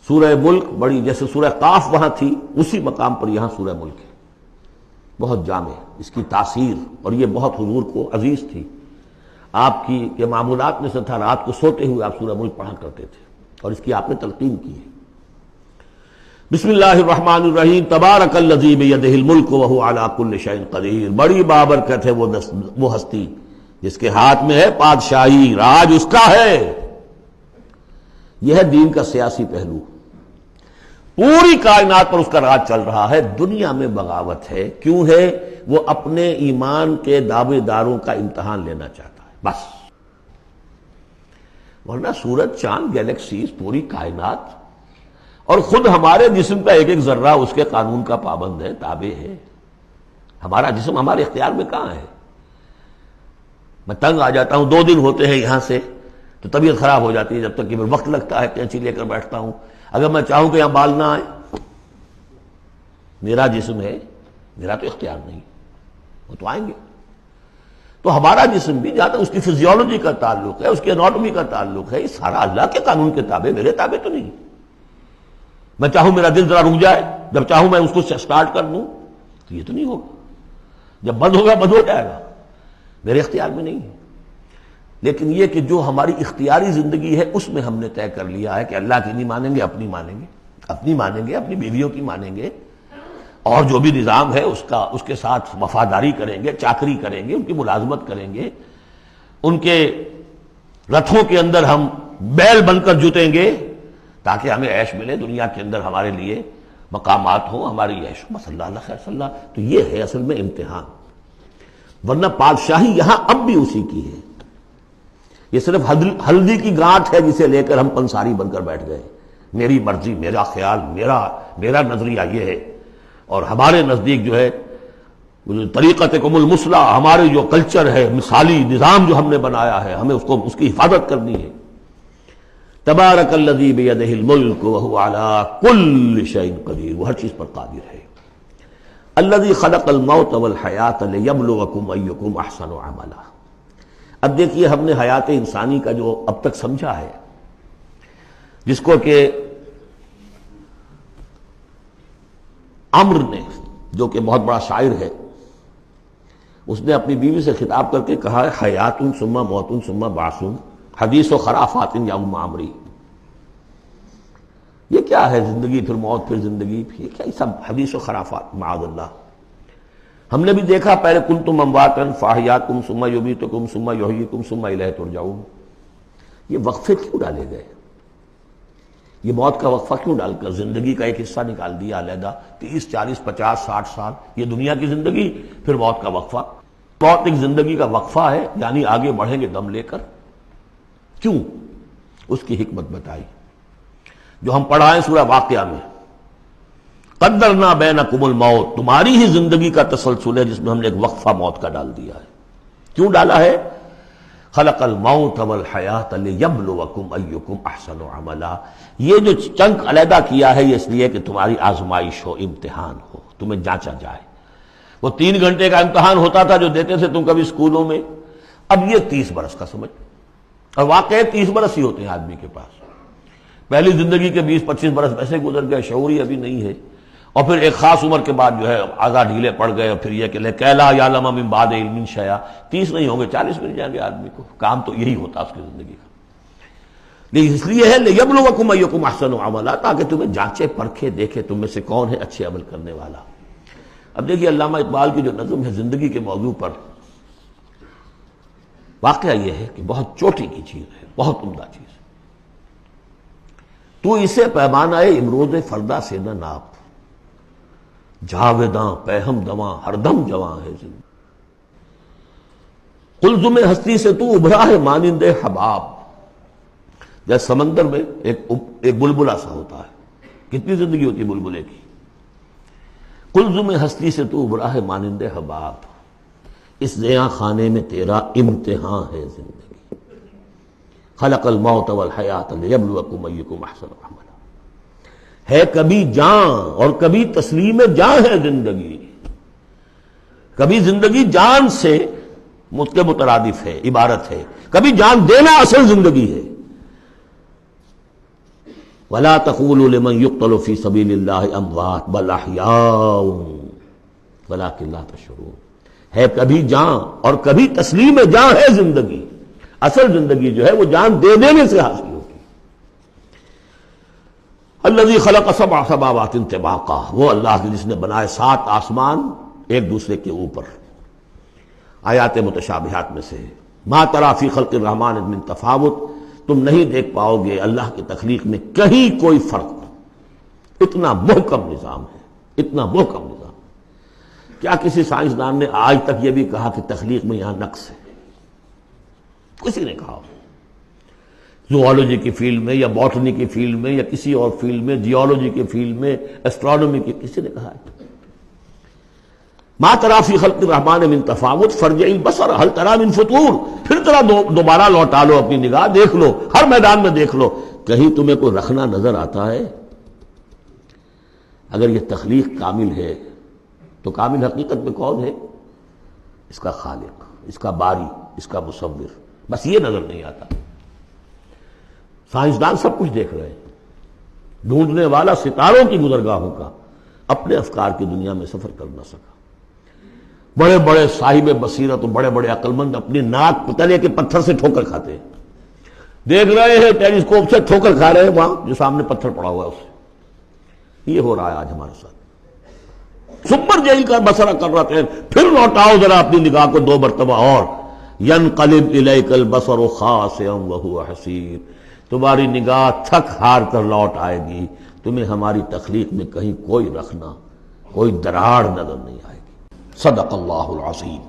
سورہ ملک بڑی، جیسے سورہ قاف وہاں تھی اسی مقام پر یہاں سورہ ملک ہے، بہت جامع اس کی تاثیر، اور یہ بہت حضور کو عزیز تھی۔ آپ کی یہ معمولات میں سے تھا، رات کو سوتے ہوئے آپ سورہ ملک پڑھا کرتے تھے اور اس کی آپ نے تلقین کی ہے۔ بسم اللہ الرحمن الرحیم، تبارک الذی بیدہ الملک وہو علی کل شیء قدیر، بڑی بابرکت ہے وہ ہستی جس کے ہاتھ میں ہے بادشاہی، راج اس کا ہے۔ یہ ہے دین کا سیاسی پہلو، پوری کائنات پر اس کا راج چل رہا ہے۔ دنیا میں بغاوت ہے، کیوں ہے؟ وہ اپنے ایمان کے دعوے داروں کا امتحان لینا چاہتا ہے بس، ورنہ سورج، چاند، گیلیکسیز، پوری کائنات اور خود ہمارے جسم کا ایک ایک ذرہ اس کے قانون کا پابند ہے، تابع ہے۔ ہمارا جسم ہمارے اختیار میں کہاں ہے؟ میں تنگ آ جاتا ہوں، 2 دن ہوتے ہیں یہاں سے تو طبیعت خراب ہو جاتی ہے، جب تک کہ پھر وقت لگتا ہے، کینچی لے کر بیٹھتا ہوں۔ اگر میں چاہوں کہ یہاں بال نہ آئے، میرا جسم ہے، میرا تو اختیار نہیں، وہ تو آئیں گے۔ تو ہمارا جسم بھی جہاں تک اس کی فزیولوجی کا تعلق ہے، اس کی اناٹومی کا تعلق ہے، یہ سارا اللہ کے قانون کے تابع، میرے تابع تو نہیں۔ میں چاہوں میرا دل ذرا رک جائے، جب چاہوں میں اس کو سٹارٹ کر دوں تو یہ تو نہیں ہوگا، جب بند ہوگا بند ہو جائے گا، میرے اختیار میں نہیں ہے۔ لیکن یہ کہ جو ہماری اختیاری زندگی ہے اس میں ہم نے طے کر لیا ہے کہ اللہ کی نہیں مانیں گے، اپنی مانیں گے، اپنی مانیں گے، اپنی بیویوں کی مانیں گے، اور جو بھی نظام ہے اس کے ساتھ وفاداری کریں گے، چاکری کریں گے، ان کی ملازمت کریں گے، ان کے رتھوں کے اندر ہم بیل بن کر جتیں گے تاکہ ہمیں عیش ملے، دنیا کے اندر ہمارے لیے مقامات ہوں، ہماری عیش ہو، بس اللہ خیر صلی اللہ۔ تو یہ ہے اصل میں امتحان، ورنہ بادشاہی یہاں اب بھی اسی کی ہے۔ یہ صرف ہلدی کی گانٹھ ہے جسے لے کر ہم پنساری بن کر بیٹھ گئے، میری مرضی، میرا خیال، میرا نظریہ یہ ہے، اور ہمارے نزدیک جو ہے طریقتکم المثلی، ہمارے جو کلچر ہے، مثالی نظام جو ہم نے بنایا ہے، ہمیں اس کی حفاظت کرنی ہے۔ تبارک الذی بیدہ الملک وہو علی کل شیء قدیر، وہ ہر چیز پر قادر ہے۔ الذی خلق الموت والحیاۃ لیبلوکم ایکم احسن عملا۔ اب دیکھیے ہم نے حیات انسانی کا جو اب تک سمجھا ہے، جس کو کہ عمر نے، جو کہ بہت بڑا شاعر ہے، اس نے اپنی بیوی سے خطاب کر کے کہا ہے حیات ثم موت ثم بعث حدیث و خرافات یا ام عمری۔ یہ کیا ہے؟ زندگی پھر موت پھر زندگی، یہ کیا؟ یہ سب حدیث و خرافات، معاذ اللہ۔ ہم نے بھی دیکھا پہلے کنتم امواتا فاحیاکم ثم یمیتکم ثم یحییکم ثم الیہ ترجعون۔ یہ وقفے کیوں ڈالے گئے؟ یہ موت کا وقفہ کیوں ڈال کر زندگی کا ایک حصہ نکال دیا علیحدہ؟ 30 40 50 60 سال یہ دنیا کی زندگی، پھر موت کا وقفہ۔ موت ایک زندگی کا وقفہ ہے، یعنی آگے بڑھیں گے دم لے کر۔ کیوں؟ اس کی حکمت بتائی جو ہم پڑھائیں سورہ واقعہ میں، قدرنا بینکم الموت، تمہاری ہی زندگی کا تسلسل ہے جس میں ہم نے ایک وقفہ موت کا ڈال دیا ہے۔ کیوں ڈالا ہے؟ خلق الموت والحیات لیبلوکم ایکم احسن عملا۔ یہ جو چنک علیحدہ کیا ہے یہ اس لیے کہ تمہاری آزمائش ہو، امتحان ہو، تمہیں جانچا جائے۔ وہ 3 گھنٹے کا امتحان ہوتا تھا جو دیتے تھے تم کبھی اسکولوں میں، اب یہ 30 برس کا سمجھ، اور واقعی 30 برس ہی ہوتے ہیں آدمی کے پاس۔ پہلی زندگی کے 20 25 برس ویسے گزر گئے، شعوری ابھی نہیں ہے، اور پھر ایک خاص عمر کے بعد جو ہے آزاد ڈھیلے پڑ گئے، اور پھر یہ کہ لا یعلم من بعد علم شیئا، 30 نہیں ہوں گے 40 مل جائیں گے آدمی کو، کام تو یہی ہوتا اس کی زندگی کا۔ لیکن اس لیے ہے لیبلوکم ایکم احسن عملا، تاکہ تمہیں جانچے پرکھے دیکھے تم میں سے کون ہے اچھے عمل کرنے والا۔ اب دیکھیے علامہ اقبال کی جو نظم ہے زندگی کے موضوع پر، واقعہ یہ ہے کہ بہت چوٹی کی چیز ہے، بہت عمدہ چیز ہے۔ تو اسے پیمانہ امروز فردا سے نہ ناپ، جاویداں پہم دواں ہر دم جواں ہے زندگی۔ قلزم ہستی سے تو ابھرا ہے مانند حباب، جیسے سمندر میں ایک بلبلا سا ہوتا ہے، کتنی زندگی ہوتی ہے بلبلے کی۔ قلزم ہستی سے تو ابھرا ہے مانند حباب، اس زیاں خانے میں تیرا امتحان ہے زندگی۔ خلق الموت والحیات لیبلوکم ایکم احسن عملا۔ ہے کبھی جاں اور کبھی تسلیم جاں ہے زندگی، کبھی زندگی جان سے مترادف ہے، عبارت ہے، کبھی جان دینا اصل زندگی ہے۔ ولا تقولوا لمن يقتل في سبيل الله اموات بل احیاء ولكن لا تشعرون. ہے کبھی جان اور کبھی تسلیم جان ہے زندگی. اصل زندگی جو ہے وہ جان دے دینے سے حاصل ہوتی. الذي خلق سبع سماوات طباقا، وہ اللہ جس نے بنائے 7 آسمان ایک دوسرے کے اوپر. آیات متشابہات میں سے ما تری فی خلق الرحمن من تفاوت، تم نہیں دیکھ پاؤ گے اللہ کی تخلیق میں کہیں کوئی فرق. اتنا محکم نظام ہے، اتنا محکم نظام. کیا کسی سائنسدان نے آج تک یہ بھی کہا کہ تخلیق میں یہاں نقص ہے؟ کسی نے کہا؟ زوالوجی کی فیلڈ میں یا باٹنی کی فیلڈ میں یا کسی اور فیلڈ میں، جیولوجی کی فیلڈ میں، ایسٹرونومی کی، کسی نے کہا ہے؟ ما تری فی خلق الرحمن من تفاوت فارجع البصر هل تری من فطور، پھر ذرا دوبارہ لوٹا لو اپنی نگاہ، دیکھ لو، ہر میدان میں دیکھ لو، کہیں تمہیں کوئی رکھنا نظر آتا ہے؟ اگر یہ تخلیق کامل ہے تو کامل حقیقت میں کون ہے؟ اس کا خالق، اس کا باری، اس کا مصور. بس یہ نظر نہیں آتا. سائنسدان سب کچھ دیکھ رہے ہیں، ڈھونڈنے والا ستاروں کی گزرگاہوں کا اپنے افکار کی دنیا میں سفر کر نہ سکا. بڑے بڑے صاحب بصیرت اور بڑے بڑے عقل مند اپنی ناک تلے کے پتھر سے ٹھوکر کھاتے ہیں. دیکھ رہے ہیں ٹیلیسکوپ سے ٹھوکر کھا رہے ہیں وہاں جو سامنے پتھر پڑا ہوا ہے اس سے. یہ ہو رہا ہے آج ہمارے ساتھ. سپر جیل کا بسرا کر رہے ہیں، پھر لوٹاؤ ذرا اپنی نگاہ کو 2 مرتبہ اور. ینقلب الیک البصر خاسئا وہو حسیر، تمہاری نگاہ تھک ہار کر لوٹ آئے گی، تمہیں ہماری تخلیق میں کہیں کوئی رکھنا، کوئی دراڑ نظر نہیں آئے گی. صدق اللہ العظیم.